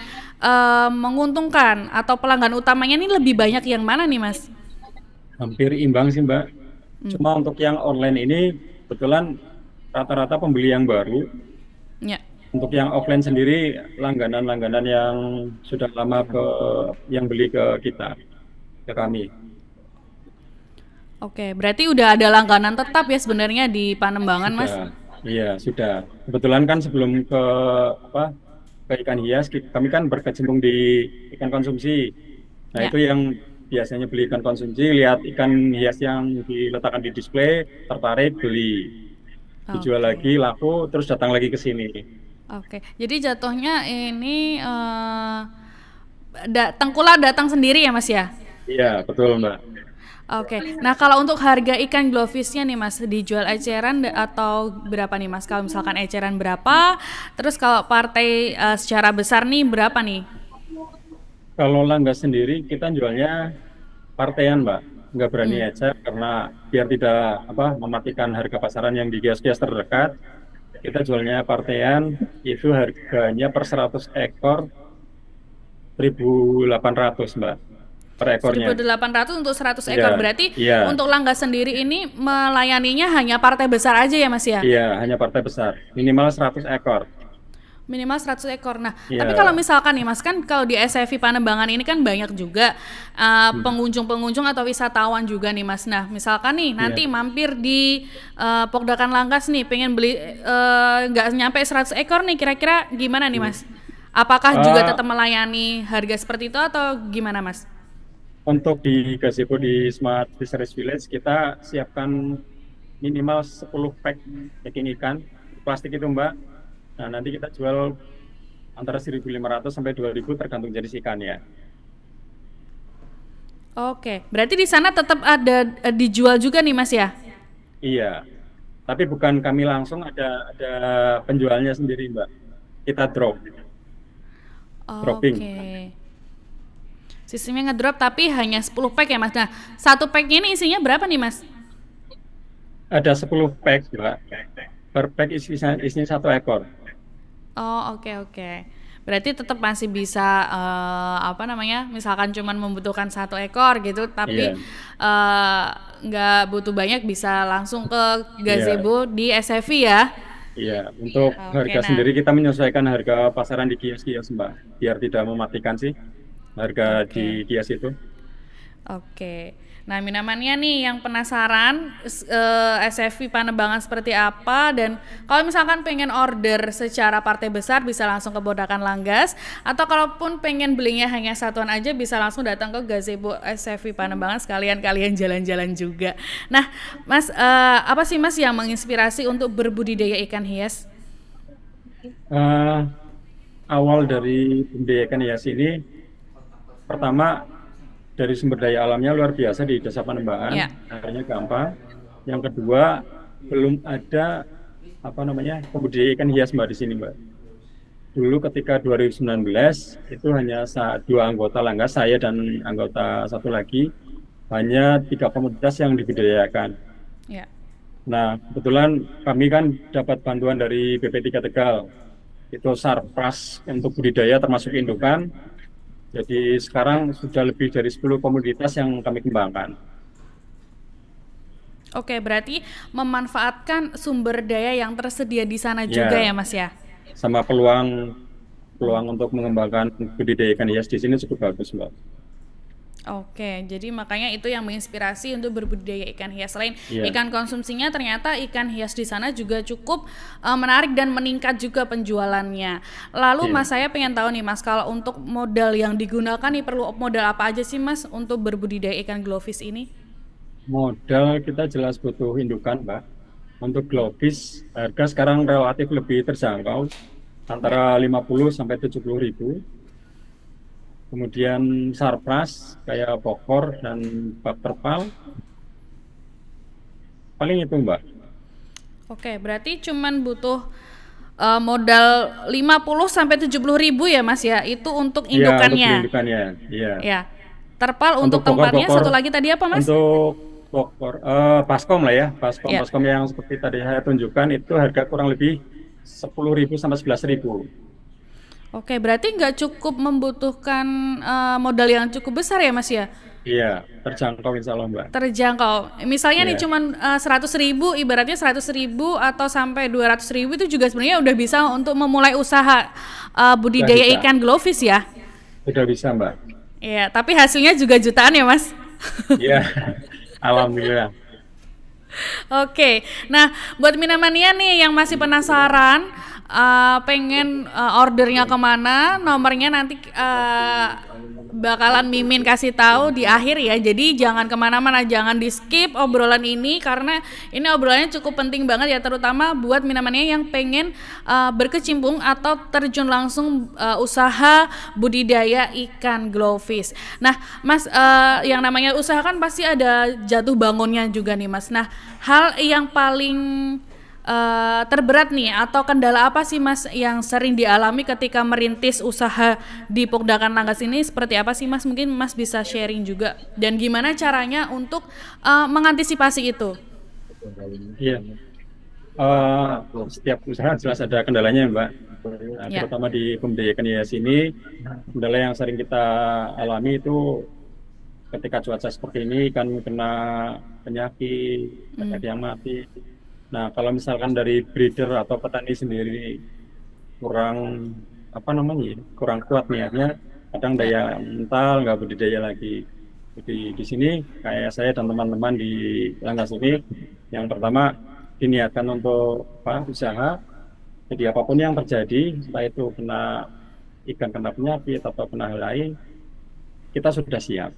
menguntungkan atau pelanggan utamanya ini lebih banyak yang mana nih Mas? Hampir imbang sih, Mbak. Hmm. Cuma untuk yang online ini, kebetulan rata-rata pembeli yang baru. Ya. Untuk yang offline sendiri, langganan-langganan yang sudah lama yang beli ke kita, ke kami. Oke, berarti udah ada langganan tetap ya sebenarnya di Panembangan Mas? Sudah, iya sudah. Kebetulan kan sebelum ke apa ke ikan hias, kami kan berkecimpung di ikan konsumsi. Nah Ya. itu yang biasanya beli ikan konsumsi, lihat ikan hias yang diletakkan di display, tertarik beli, dijual Oke. lagi, laku, terus datang lagi ke sini. Oke. Jadi jatuhnya ini tengkulak datang sendiri ya Mas ya? Iya betul Mbak. Oke. Nah, kalau untuk harga ikan glowfishnya nih Mas, dijual eceran atau berapa nih Mas? Kalau misalkan eceran berapa? Terus kalau partai secara besar nih berapa nih? Kalau langga sendiri kita jualnya partaian Mbak, nggak berani Hmm. ecer karena biar tidak apa mematikan harga pasaran yang di kios-kios terdekat. Kita jualnya partaian itu harganya per 100 ekor 1.800 Mbak per ekornya. 1.800 untuk 100 Iya, ekor. Berarti iya, untuk langga sendiri ini melayaninya hanya partai besar aja ya Mas ya? iya, hanya partai besar. Minimal 100 ekor. Minimal 100 ekor. Nah, tapi kalau Iya, misalkan nih Mas, kan kalau di SFI Panembangan ini kan banyak juga hmm, pengunjung-pengunjung atau wisatawan juga nih Mas. Nah, misalkan nih iya. nanti mampir di Pogdakan Langkas nih, pengen beli nggak nyampe 100 ekor nih, kira-kira gimana nih Hmm. Mas? Apakah juga Eh, tetap melayani harga seperti itu atau gimana Mas? untuk di gazebo di Smart Fisheries Village kita siapkan minimal 10 pack daging ikan plastik itu Mbak. Nah, nanti kita jual antara 1.500 sampai 2.000 tergantung jenis ikannya. Oke, berarti di sana tetap ada dijual juga nih Mas ya? Iya, tapi bukan kami langsung ada penjualnya sendiri Mbak. Kita dropping. Oke. Sistemnya ngedrop tapi hanya 10 pack ya Mas. Nah, satu packnya ini isinya berapa nih Mas? Ada 10 pack Mbak. Per pack isinya 1 ekor. Oh, oke oke. Berarti tetap masih bisa apa namanya? Misalkan cuman membutuhkan 1 ekor gitu, tapi Iya, eh, nggak butuh banyak bisa langsung ke iya. gazebo di SFI ya. Iya, untuk Oke, harga nah, sendiri kita menyesuaikan harga pasaran di kios-kios, Mbak, biar tidak mematikan sih harga di oke. kios itu. Oke. Nah, Minamannya nih yang penasaran SFI Panembangan seperti apa dan kalau misalkan pengen order secara partai besar bisa langsung ke Bodakan Langgas atau kalaupun pengen belinya hanya satuan aja bisa langsung datang ke gazebo SFI Panembangan sekalian kalian jalan-jalan juga. Nah, Mas apa sih Mas yang menginspirasi untuk berbudidaya ikan hias? Eh, Awal dari pembiakan hias ini, pertama dari sumber daya alamnya luar biasa di Desa Panembahan, Ya. airnya gampang. Yang kedua, belum ada apa namanya pembudidaya ikan hias Mbak di sini, Mbak. Dulu ketika 2019 itu hanya dua anggota Langgas, saya dan anggota satu lagi, hanya 3 komunitas yang dibudidayakan. Ya. Nah, kebetulan kami kan dapat bantuan dari BP3 Tegal. Itu Sarpras untuk budidaya termasuk indukan. Jadi sekarang sudah lebih dari 10 komoditas yang kami kembangkan. Oke, berarti memanfaatkan sumber daya yang tersedia di sana juga Ya, ya Mas ya? sama peluang peluang untuk mengembangkan budidaya ikan hias di sini cukup bagus, Mbak. Oke, jadi makanya itu yang menginspirasi untuk berbudidaya ikan hias. Selain Iya, ikan konsumsinya, ternyata ikan hias di sana juga cukup menarik dan meningkat juga penjualannya. Lalu iya. Mas, saya pengen tahu nih Mas, kalau untuk modal yang digunakan nih perlu modal apa aja sih Mas untuk berbudidaya ikan glowfish ini? Modal kita jelas butuh indukan, Mbak. Untuk globis, harga sekarang relatif lebih terjangkau, Ya. antara 50 sampai 70 ribu. Kemudian sarpras, kayak bokor dan bak terpal, paling itu, Mbak. Oke, berarti cuman butuh modal 50 sampai 70 ribu ya Mas ya, itu untuk Iya, untuk indukannya. berindukannya. Iya. Ya. Terpal Untuk untuk tempatnya, bokor-bokor, satu lagi tadi apa Mas? untuk bokor, baskom lah ya, Ya. baskom yang seperti tadi saya tunjukkan itu harga kurang lebih 10 ribu sampai 11 ribu. Oke, berarti nggak cukup membutuhkan modal yang cukup besar ya Mas ya? Iya, terjangkau insya Allah, Mbak. Terjangkau. Misalnya nih Iya, cuman 100 ribu, ibaratnya 100 ribu atau sampai 200 ribu itu juga sebenarnya udah bisa untuk memulai usaha sudah budidaya bisa. ikan glowfish ya? Sudah bisa, Mbak. Iya, tapi hasilnya juga jutaan ya Mas? Iya, alhamdulillah. Oke, nah buat Minamania nih yang masih penasaran, pengen ordernya kemana, nomornya nanti bakalan Mimin kasih tahu di akhir ya. Jadi jangan kemana-mana, jangan di skip obrolan ini karena ini obrolannya cukup penting banget ya, terutama buat Minamania yang pengen berkecimpung atau terjun langsung usaha budidaya ikan glowfish. Nah, Mas, yang namanya usaha kan pasti ada jatuh bangunnya juga nih, Mas. Nah, hal yang paling terberat nih atau kendala apa sih Mas yang sering dialami ketika merintis usaha di Pogdakan Langgas ini, seperti apa sih Mas? Mungkin Mas bisa sharing juga dan gimana caranya untuk mengantisipasi itu. Iya, setiap usaha jelas ada kendalanya, Mbak. Nah, Ya. terutama di pembudidayaan hias ini, kendala yang sering kita alami itu ketika cuaca seperti ini kan kena penyakit, banyak yang mati. Nah, kalau misalkan dari breeder atau petani sendiri kurang apa namanya, ya, kurang kuat niatnya, kadang Ya. daya mental nggak budidaya lagi. Jadi di sini kayak saya dan teman-teman di Langgas ini, yang pertama diniatkan untuk apa, usaha. Jadi apapun yang terjadi, entah itu kena ikan kena penyakit atau kena hal lain, kita sudah siap.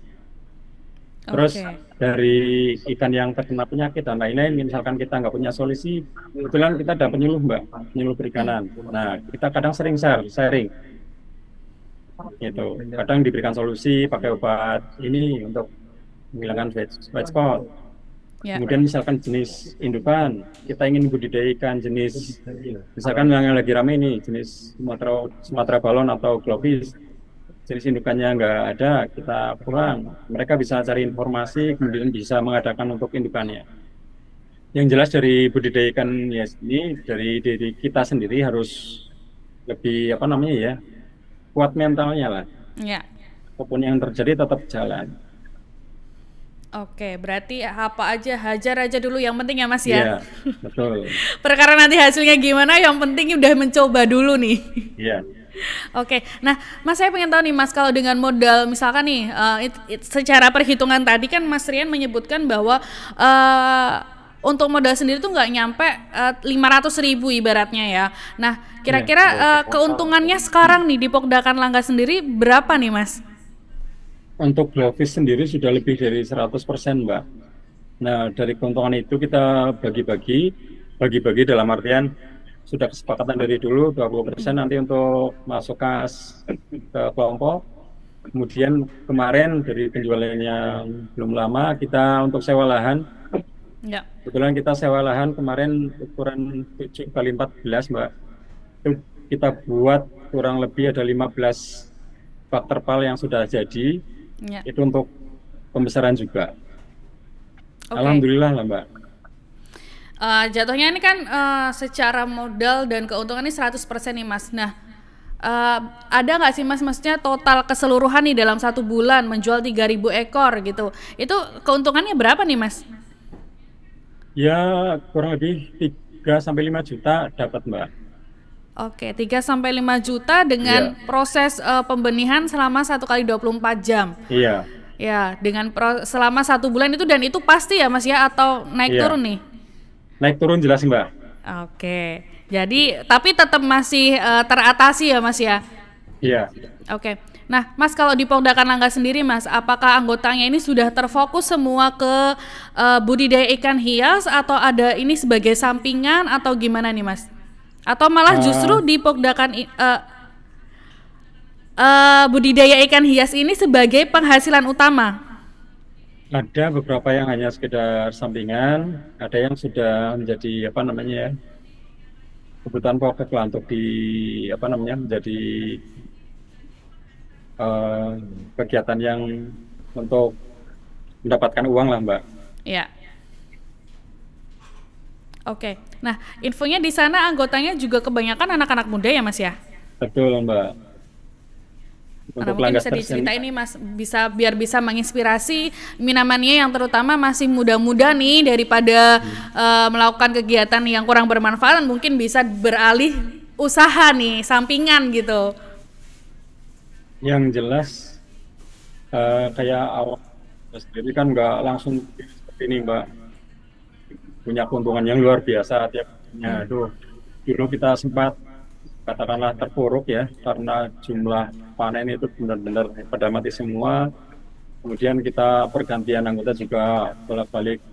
Terus Oke. dari ikan yang terkena penyakit dan lain-lain, misalkan kita nggak punya solusi, kebetulan kita ada penyuluh, Mbak, penyuluh perikanan. Nah, kita kadang sering sharing, gitu. Kadang diberikan solusi pakai obat ini untuk menghilangkan white spot. Ya. Kemudian misalkan jenis indukan, kita ingin budidaya ikan jenis, misalkan yang lagi rame ini, jenis Sumatera balon atau globis, jenis indukannya nggak ada, kita kurang. Mereka bisa cari informasi, kemudian bisa mengadakan untuk indukannya. Yang jelas dari budidaya ikan hias ini, dari diri kita sendiri harus lebih, apa namanya ya, kuat mentalnya lah. Ya. Apapun yang terjadi tetap jalan. Oke, berarti apa aja hajar aja dulu yang penting ya Mas ya. Iya, betul. Perkara nanti hasilnya gimana, yang penting udah mencoba dulu nih. Iya. Oke, nah Mas saya pengen tahu nih Mas, kalau dengan modal misalkan nih secara perhitungan tadi kan Mas Rian menyebutkan bahwa untuk modal sendiri tuh nggak nyampe 500 ribu ibaratnya ya. Nah Iya. kira-kira keuntungannya sekarang nih di Pogdakan Langgas sendiri berapa nih Mas? Untuk globis sendiri sudah lebih dari 100%, Mbak. Nah, dari keuntungan itu kita bagi-bagi dalam artian sudah kesepakatan dari dulu 20% nanti untuk masuk kas ke kelompok. Kemudian kemarin dari penjualan yang belum lama kita untuk sewa lahan. Ya. Kebetulan kita sewa lahan kemarin ukuran 7 kali 14, Mbak. Itu kita buat kurang lebih ada 15 bak terpal yang sudah jadi. Ya. Itu untuk pembesaran juga. Oke. Alhamdulillah lah, Mbak. Jatuhnya ini kan secara modal dan keuntungan ini 100% nih Mas. Nah, Ada nggak sih Mas, maksudnya total keseluruhan nih dalam 1 bulan menjual 3.000 ekor gitu, itu keuntungannya berapa nih Mas? Ya kurang lebih 3 sampai 5 juta dapat Mbak. Oke, 3 sampai 5 juta dengan Iya, proses pembenihan selama 1 kali 24 jam. iya, Ya, dengan selama 1 bulan itu, dan itu pasti ya Mas ya, atau naik iya. turun nih? Naik turun jelas Mbak. Oke, jadi tapi tetap masih teratasi ya Mas ya? Iya. Oke, nah Mas, kalau di Pogdakan Langga sendiri Mas, apakah anggotanya ini sudah terfokus semua ke budidaya ikan hias, atau ada ini sebagai sampingan, atau gimana nih Mas? Atau malah Eh, justru di budidaya ikan hias ini sebagai penghasilan utama? ada beberapa yang hanya sekedar sampingan, ada yang sudah menjadi apa namanya ya, kebutuhan pokok lah untuk di apa namanya menjadi eh, kegiatan yang untuk mendapatkan uang lah Mbak. Ya, oke. Nah, infonya di sana anggotanya juga kebanyakan anak-anak muda ya Mas ya? Betul Mbak. Nah, Untuk mungkin Langgas bisa Tersen, diceritain nih Mas, biar bisa menginspirasi Minamania yang terutama masih muda-muda nih, daripada melakukan kegiatan yang kurang bermanfaat, mungkin bisa beralih usaha nih, sampingan gitu. yang jelas kayak awal sendiri kan nggak langsung seperti ini Mbak, punya keuntungan yang luar biasa tiap harinya. Aduh, dulu kita sempat katakanlah terpuruk ya karena jumlah panen itu benar-benar pada mati semua. Kemudian kita pergantian anggota juga bolak-balik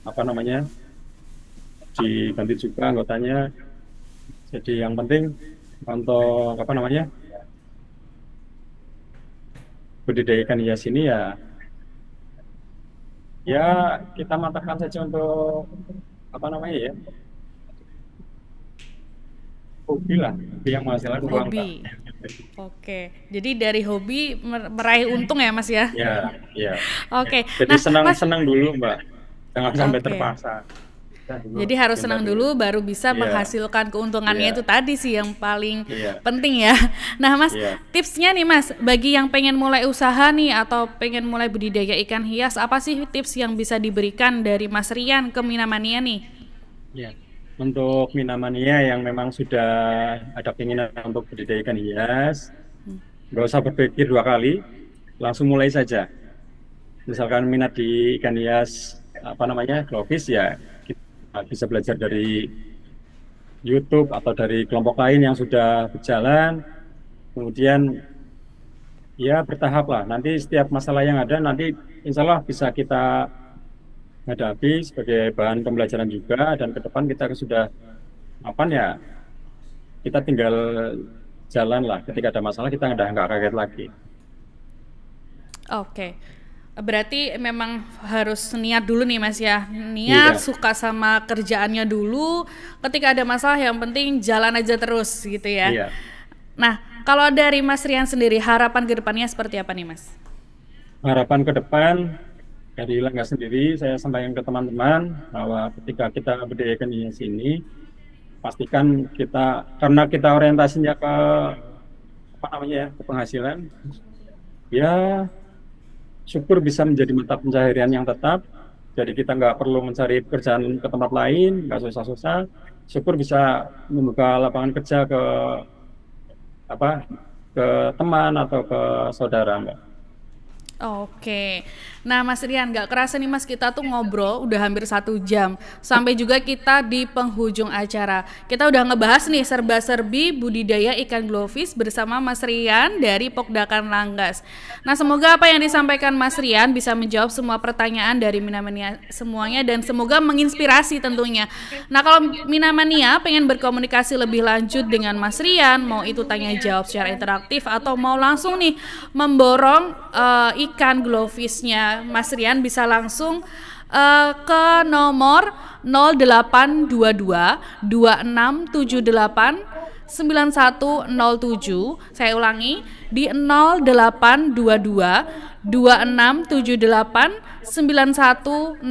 apa namanya diganti juga anggotanya. Jadi yang penting untuk apa namanya budidaya ikan hias ini ya kita mantapkan saja untuk apa namanya ya hobi lah, hobi yang menghasilkan uang Mbak. Hobi. Oke, jadi dari hobi meraih untung ya Mas ya? Ya, ya. Oke, Jadi nah Mas, senang-senang dulu Mbak, jangan sampai oke. terpaksa. Kita dulu, Jadi harus cinta senang dulu. dulu baru bisa Iya, menghasilkan keuntungannya, iya, itu tadi sih yang paling iya, penting ya. Nah Mas, iya. tipsnya nih Mas, bagi yang pengen mulai usaha nih atau pengen mulai budidaya ikan hias, apa sih tips yang bisa diberikan dari Mas Rian ke Minamania nih? Ya, untuk Minamania yang memang sudah ada keinginan untuk budidaya ikan hias, nggak usah berpikir 2 kali, langsung mulai saja. Misalkan minat di ikan hias, apa namanya, glowfish ya, kita bisa belajar dari YouTube atau dari kelompok lain yang sudah berjalan. Kemudian ya bertahap lah. Nanti setiap masalah yang ada nanti insya Allah bisa kita hadapi sebagai bahan pembelajaran juga, dan ke depan kita sudah apa ya, kita tinggal jalan lah, ketika ada masalah kita udah nggak kaget lagi. Oke, berarti memang harus niat dulu nih Mas ya. Niat, Iya, suka sama kerjaannya dulu. Ketika ada masalah yang penting jalan aja terus gitu ya. iya. Nah, kalau dari Mas Rian sendiri, harapan ke depannya seperti apa nih Mas? Harapan ke depan dari Langga sendiri saya sampaikan ke teman-teman bahwa ketika kita berdayakan di sini, pastikan kita, karena kita orientasinya ke apa namanya ya, ke penghasilan, ya syukur bisa menjadi mata pencaharian yang tetap. Jadi kita nggak perlu mencari pekerjaan ke tempat lain, nggak susah-susah. Syukur bisa membuka lapangan kerja ke apa, ke teman atau ke saudara Mbak. Oke, nah Mas Rian, nggak kerasa nih Mas, kita tuh ngobrol udah hampir 1 jam. Sampai juga kita di penghujung acara. Kita udah ngebahas nih serba-serbi budidaya ikan glowfish bersama Mas Rian dari Pogdakan Langgas. Nah, semoga apa yang disampaikan Mas Rian bisa menjawab semua pertanyaan dari Minamania semuanya, dan semoga menginspirasi tentunya. Nah, kalau Minamania pengen berkomunikasi lebih lanjut dengan Mas Rian, mau itu tanya jawab secara interaktif atau mau langsung nih memborong ikan glowfishnya Mas Rian, bisa langsung ke nomor 0822 2678 9107. Saya ulangi, di 0822 2678 9107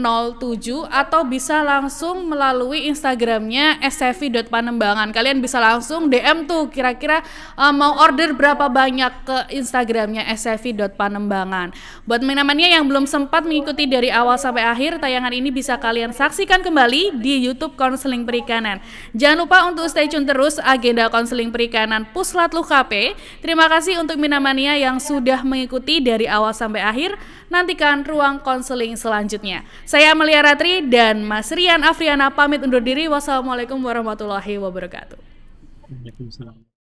atau bisa langsung melalui Instagramnya sfi.panembangan. Kalian bisa langsung DM tuh kira-kira mau order berapa banyak ke Instagramnya sfi.panembangan. Buat Minamania yang belum sempat mengikuti dari awal sampai akhir, tayangan ini bisa kalian saksikan kembali di YouTube Konseling Perikanan. Jangan lupa untuk stay tune terus agenda Konseling Perikanan Puslat Lukape. Terima kasih untuk Minamania yang sudah mengikuti dari awal sampai akhir. Nantikan ruang konseling selanjutnya. Saya Amelia Ratri dan Mas Rian Afriana pamit undur diri. Wassalamualaikum warahmatullahi wabarakatuh. Waalaikumsalam.